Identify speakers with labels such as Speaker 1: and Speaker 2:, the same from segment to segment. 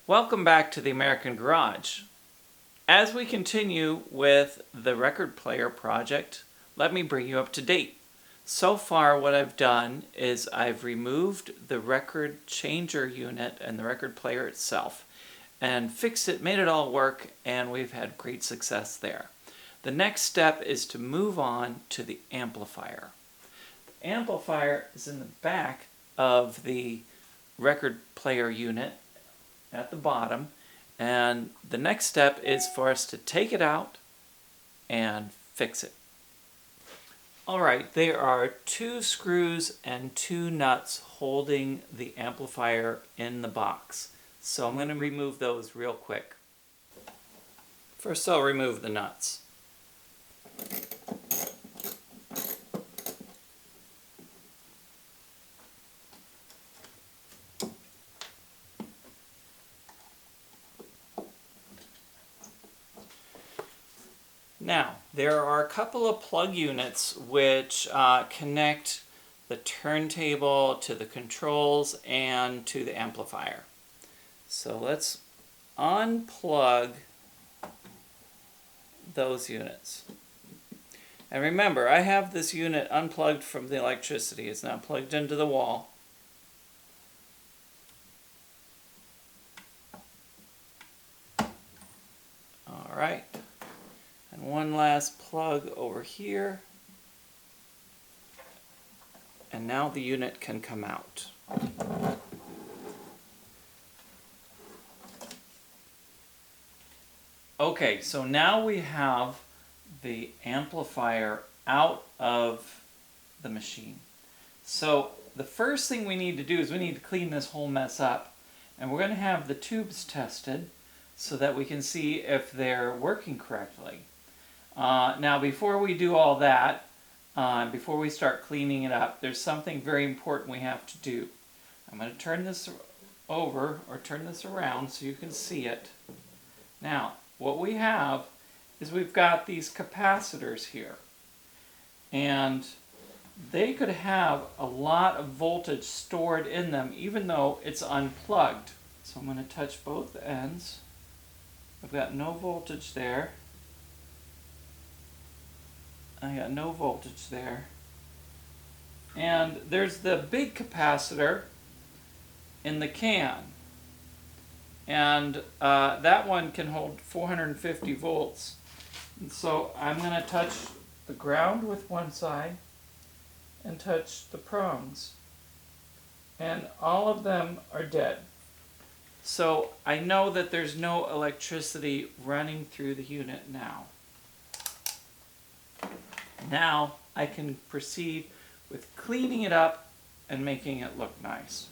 Speaker 1: Welcome back to the American Garage. As we continue with the record player project, let me bring you up to date. So far what I've done is I've removed the record changer unit and the record player itself and fixed it, made it all work, and we've had great success there. The next step is to move on to the amplifier. The amplifier is in the back of the record player unit at the bottom, and the next step is for us to take it out and fix it. Alright, there are 2 screws and 2 nuts holding the amplifier in the box. So I'm going to remove those real quick. First I'll remove the nuts. Now, there are a couple of plug units which connect the turntable to the controls and to the amplifier. So let's unplug those units. And remember, I have this unit unplugged from the electricity. It's now plugged into the wall. All right. And one last plug over here. And now the unit can come out. Okay, so now we have the amplifier out of the machine. So the first thing we need to do is we need to clean this whole mess up. And we're going to have the tubes tested so that we can see if they're working correctly. Now before we do all that, before we start cleaning it up, there's something very important we have to do. I'm going to turn this over, or turn this around so you can see it. Now, what we have is we've got these capacitors here. And they could have a lot of voltage stored in them even though it's unplugged. So I'm going to touch both ends. I've got no voltage there. I got no voltage there. And there's the big capacitor in the can. And that one can hold 450 volts. And so I'm going to touch the ground with one side and touch the prongs. And all of them are dead. So I know that there's no electricity running through the unit now. Now I can proceed with cleaning it up and making it look nice.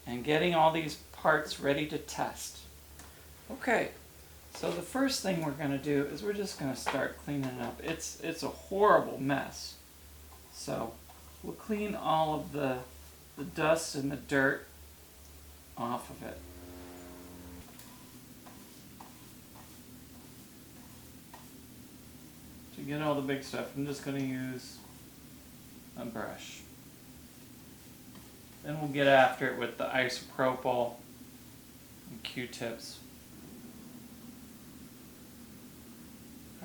Speaker 1: And getting all these parts ready to test. Okay, so the first thing we're going to do is we're just going to start cleaning it up. It's a horrible mess. So we'll clean all of the dust and the dirt off of it. To get all the big stuff, I'm just going to use a brush. Then we'll get after it with the isopropyl and Q-tips.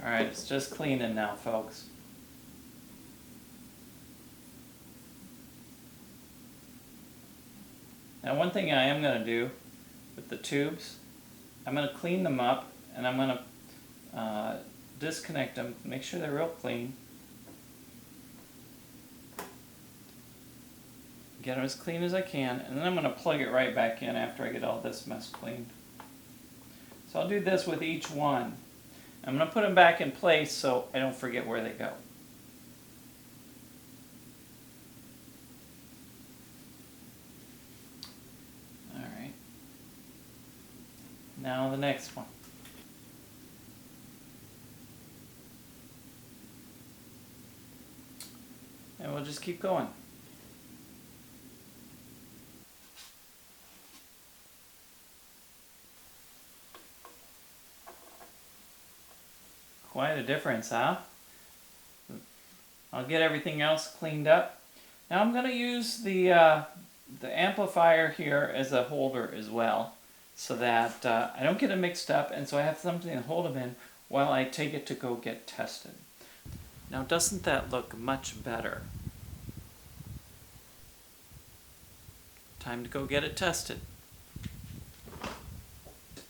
Speaker 1: Alright, it's just cleaning now, folks. Now one thing I am going to do with the tubes, I'm going to clean them up and I'm going to disconnect them, make sure they're real clean. Get them as clean as I can, and then I'm going to plug it right back in after I get all this mess cleaned. So I'll do this with each one. I'm going to put them back in place so I don't forget where they go. Alright. Now the next one. And we'll just keep going. Quite a difference, huh? I'll get everything else cleaned up. Now I'm going to use the amplifier here as a holder as well. so that I don't get it mixed up, and so I have something to hold them in while I take it to go get tested. Now, doesn't that look much better? Time to go get it tested.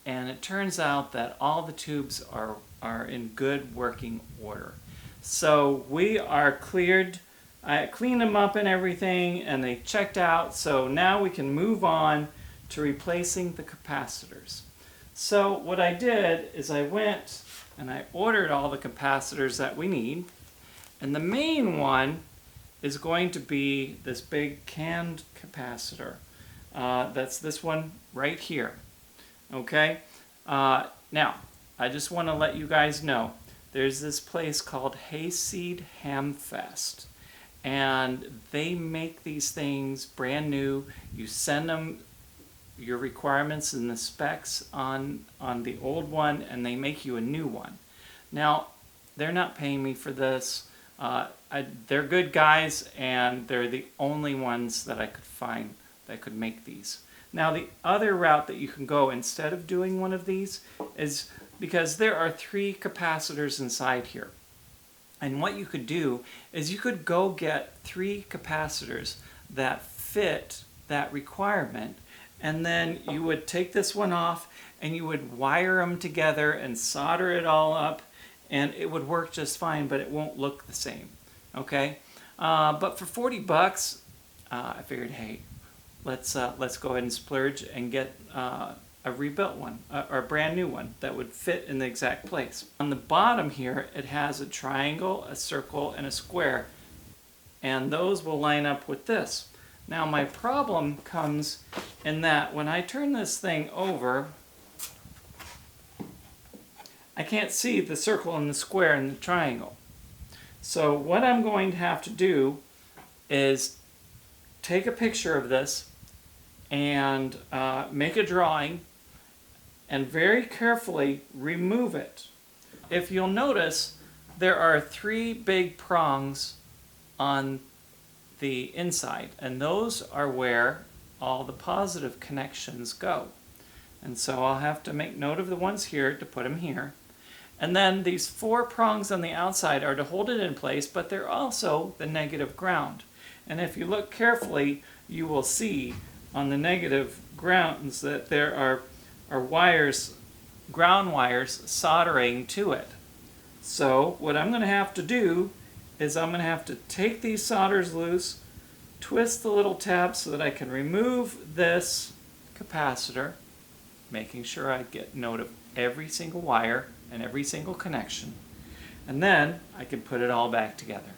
Speaker 1: And it turns out that all the tubes are in good working order. So we are cleared. I cleaned them up and everything, and they checked out. So now we can move on to replacing the capacitors. So what I did is I went and I ordered all the capacitors that we need. And the main one is going to be this big canned capacitor. That's this one right here. Okay? Now, I just want to let you guys know, there's this place called Hayseed Hamfest. And they make these things brand new. You send them your requirements and the specs on the old one, and they make you a new one. Now, they're not paying me for this. They're good guys, and they're the only ones that I could find that could make these. Now, the other route that you can go instead of doing one of these is because there are 3 capacitors inside here. And what you could do is you could go get 3 capacitors that fit that requirement, and then you would take this one off and you would wire them together and solder it all up, and it would work just fine, but it won't look the same. Okay? But for 40 bucks, I figured, hey, let's go ahead and splurge and get a rebuilt one, or a brand new one that would fit in the exact place. On the bottom here, it has a triangle, a circle, and a square, and those will line up with this. Now my problem comes in that when I turn this thing over, I can't see the circle and the square and the triangle. So what I'm going to have to do is take a picture of this and make a drawing and very carefully remove it. If you'll notice, there are 3 big prongs on the inside, and those are where all the positive connections go. And so I'll have to make note of the ones here to put them here. And then these 4 prongs on the outside are to hold it in place, but they're also the negative ground. And if you look carefully, you will see on the negative grounds that there are wires, ground wires, soldering to it. So what I'm going to have to do is I'm going to have to take these solders loose, twist the little tab so that I can remove this capacitor, making sure I get note of every single wire and every single connection, and then I can put it all back together.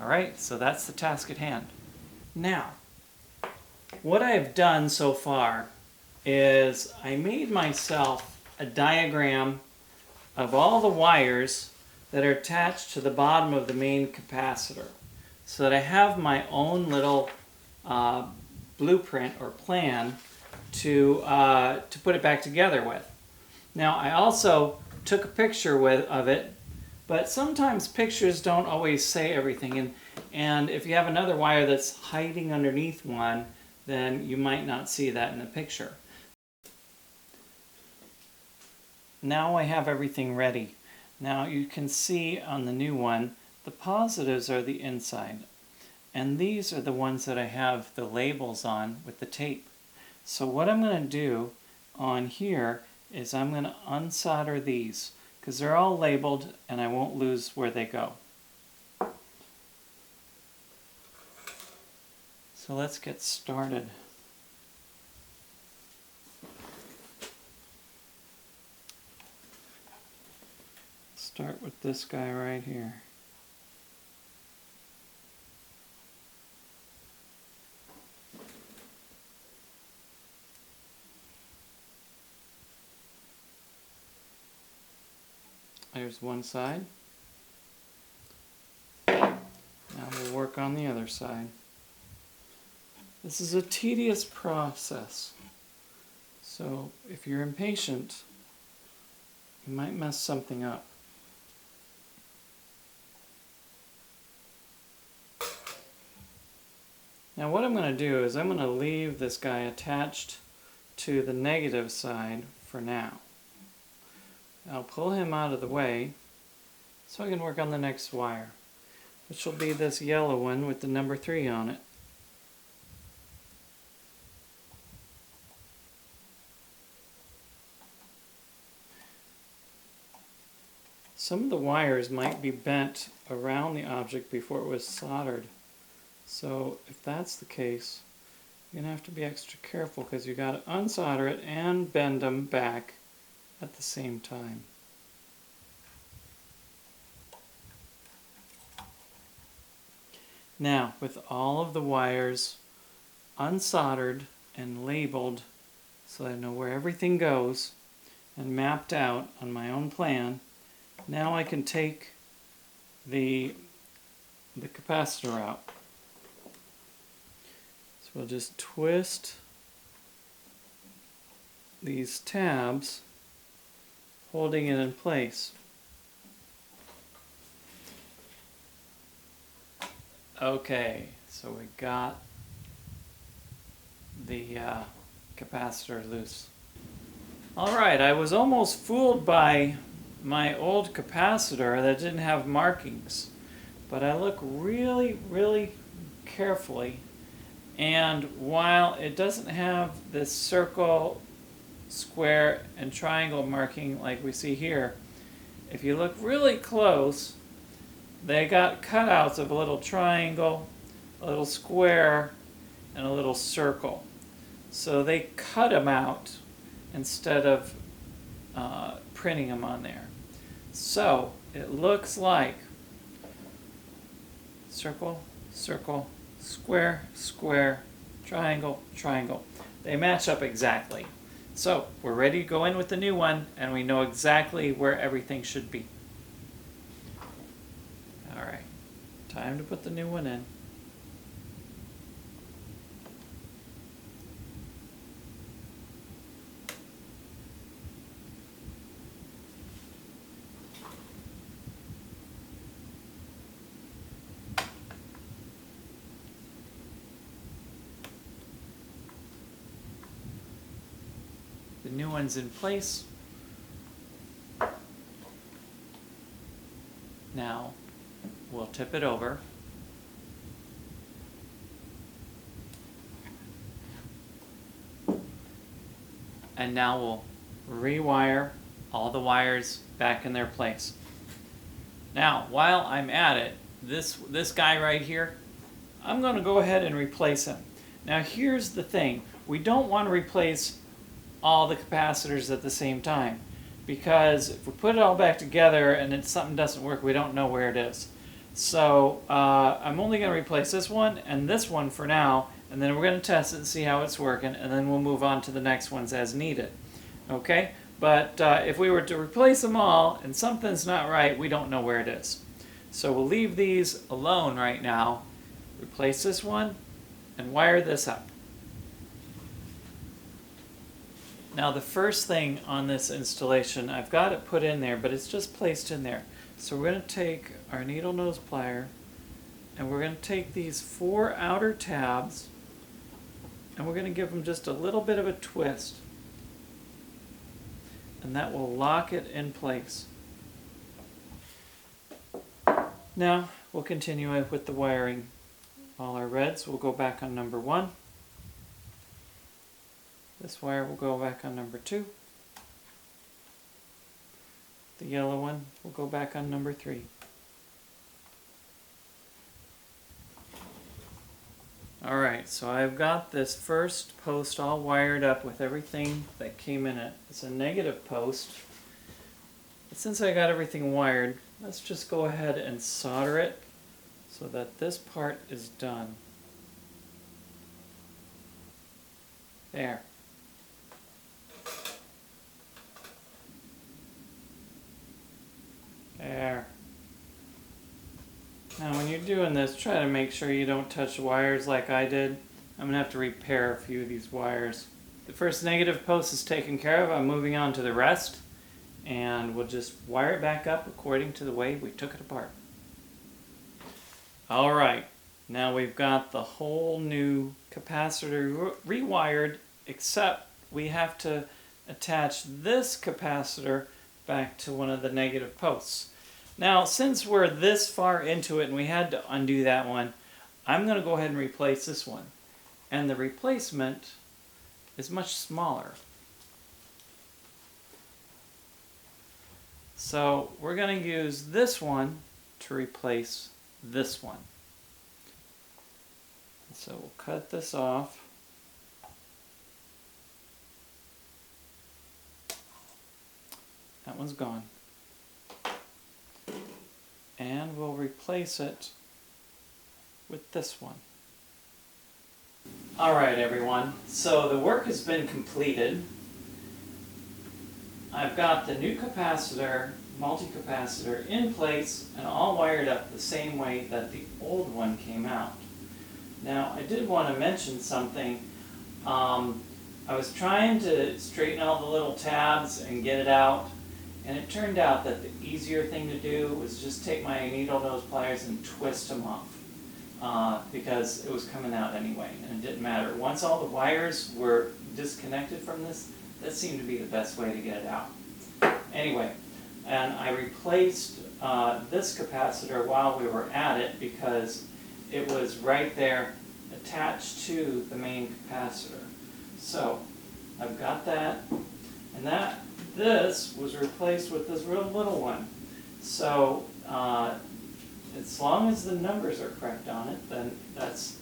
Speaker 1: Alright, so that's the task at hand. Now, what I've done so far is I made myself a diagram of all the wires that are attached to the bottom of the main capacitor, so that I have my own little blueprint or plan to put it back together with. Now, I also took a picture of it, but sometimes pictures don't always say everything, and if you have another wire that's hiding underneath one, then you might not see that in the picture. Now I have everything ready. Now you can see on the new one, the positives are the inside, and these are the ones that I have the labels on with the tape. So what I'm going to do on here is I'm going to unsolder these, because they're all labeled and I won't lose where they go. So let's get started. Start with this guy right here. There's one side. Now we'll work on the other side. This is a tedious process, so if you're impatient, you might mess something up. Now what I'm going to do is I'm going to leave this guy attached to the negative side for now. I'll pull him out of the way so I can work on the next wire, which will be this yellow one with the number 3 on it. Some of the wires might be bent around the object before it was soldered. So if that's the case, you're going to have to be extra careful because you got to unsolder it and bend them back at the same time. Now, with all of the wires unsoldered and labeled so I know where everything goes and mapped out on my own plan, now I can take the capacitor out. So we'll just twist these tabs, holding it in place. Okay, so we got the capacitor loose. Alright, I was almost fooled by my old capacitor that didn't have markings, but I look really carefully, and while it doesn't have this circle, square, and triangle marking like we see here, if you look really close, they got cutouts of a little triangle, a little square, and a little circle. So they cut them out instead of printing them on there. So it looks like circle, circle, square, square, triangle, triangle. They match up exactly. So we're ready to go in with the new one, and we know exactly where everything should be. Alright, time to put the new one in. The new one's in place. Now we'll tip it over. And now we'll rewire all the wires back in their place. Now, while I'm at it, this guy right here, I'm going to go ahead and replace him. Now here's the thing. We don't want to replace all the capacitors at the same time, because if we put it all back together and something doesn't work, we don't know where it is. So I'm only going to replace this one and this one for now, and then we're going to test it and see how it's working, and then we'll move on to the next ones as needed. Okay? But if we were to replace them all and something's not right, we don't know where it is. So we'll leave these alone right now, replace this one, and wire this up. Now the first thing on this installation, I've got it put in there, but it's just placed in there. So we're going to take our needle nose plier, and we're going to take these 4 outer tabs, and we're going to give them just a little bit of a twist. And that will lock it in place. Now we'll continue with the wiring. All our reds will go back on number 1. This wire will go back on number 2. The yellow one will go back on number 3. Alright, so I've got this first post all wired up with everything that came in it. It's a negative post. But since I got everything wired, let's just go ahead and solder it so that this part is done. There. There. Now when you're doing this, try to make sure you don't touch wires like I did. I'm going to have to repair a few of these wires. The first negative post is taken care of. I'm moving on to the rest, and we'll just wire it back up according to the way we took it apart. Alright, now we've got the whole new capacitor rewired except we have to attach this capacitor back to one of the negative posts. Now, since we're this far into it and we had to undo that one, I'm going to go ahead and replace this one. And the replacement is much smaller. So we're going to use this one to replace this one. So we'll cut this off. That one's gone. And we'll replace it with this one. Alright everyone, so the work has been completed. I've got the new capacitor, multi-capacitor, in place and all wired up the same way that the old one came out. Now I did want to mention something. I was trying to straighten all the little tabs and get it out, and it turned out that the easier thing to do was just take my needle nose pliers and twist them off, because it was coming out anyway and it didn't matter. Once all the wires were disconnected from this, that seemed to be the best way to get it out. Anyway, and I replaced this capacitor while we were at it because it was right there attached to the main capacitor. So I've got that, and this was replaced with this real little one. So as long as the numbers are correct on it, then that's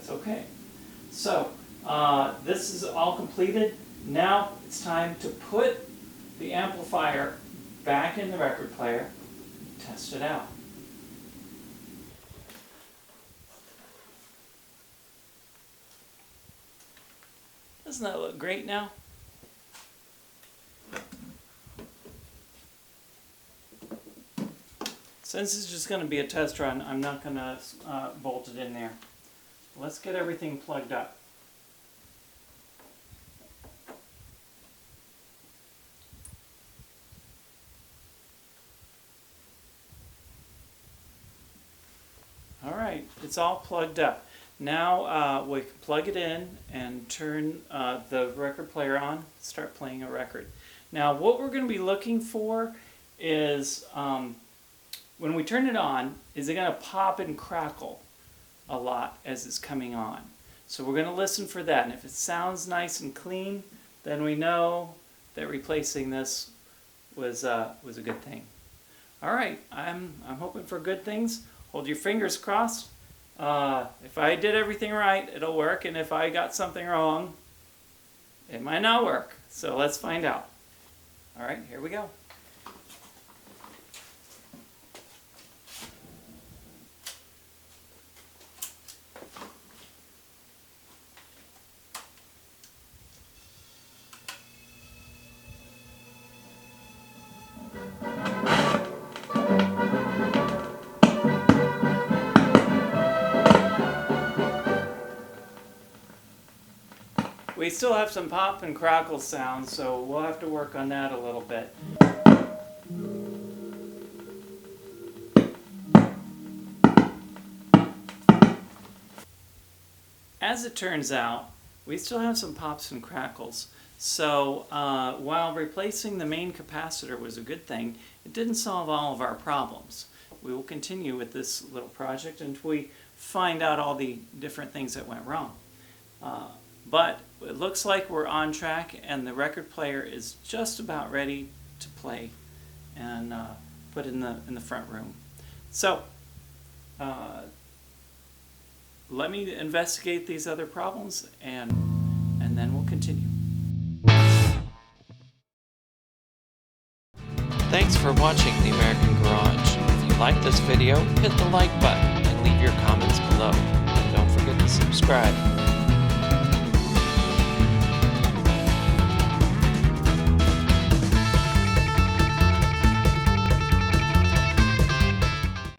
Speaker 1: okay. So this is all completed. Now it's time to put the amplifier back in the record player and test it out. Doesn't that look great now? Since it's just going to be a test run, I'm not going to bolt it in there. Let's get everything plugged up. Alright, it's all plugged up. Now we can plug it in and turn the record player on, start playing a record. Now what we're going to be looking for is, when we turn it on, is it going to pop and crackle a lot as it's coming on. So we're going to listen for that, and if it sounds nice and clean, then we know that replacing this was a good thing. Alright, I'm hoping for good things. Hold your fingers crossed. If I did everything right, it'll work, and if I got something wrong, it might not work. So let's find out. Alright, here we go. We still have some pop and crackle sounds, so we'll have to work on that a little bit. As it turns out, we still have some pops and crackles. So while replacing the main capacitor was a good thing, it didn't solve all of our problems. We will continue with this little project until we find out all the different things that went wrong. But it looks like we're on track, and the record player is just about ready to play and put in the front room. So let me investigate these other problems, and then we'll continue.
Speaker 2: Thanks for watching The American Garage. If you liked this video, hit the like button and leave your comments below. And don't forget to subscribe.